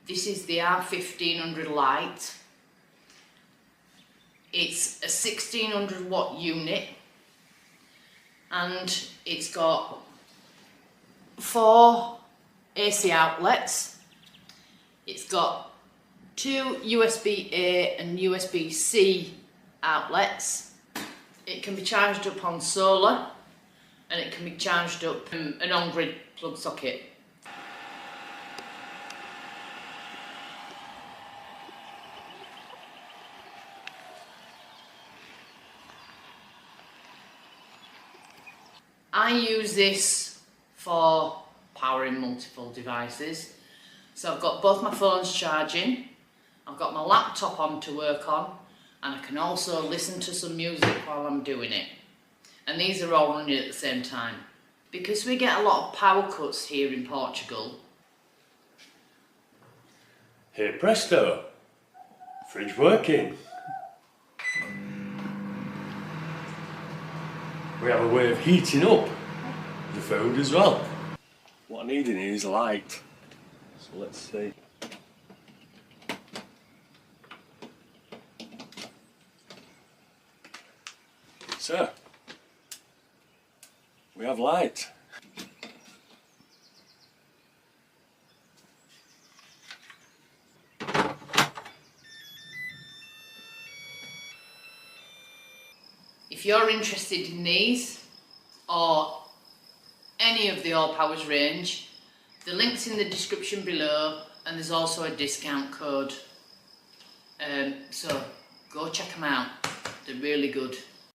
This is the R1500 Lite. It's a 1600 watt unit and it's got 4 AC outlets. It's got 2 USB-A and USB-C outlets. It can be charged up on solar and it can be charged up from an on-grid plug socket. I use this for powering multiple devices. So I've got both my phones charging, I've got my laptop on to work on, and I can also listen to some music while I'm doing it. And these are all running at the same time. Because we get a lot of power cuts here in Portugal. Hey presto! Fridge working. We have a way of heating up the food as well. What I need in here is light. So let's see. So, we have light. If you're interested in these or any of the All Powers range, the link's in the description below and there's also a discount code. So go check them out, they're really good.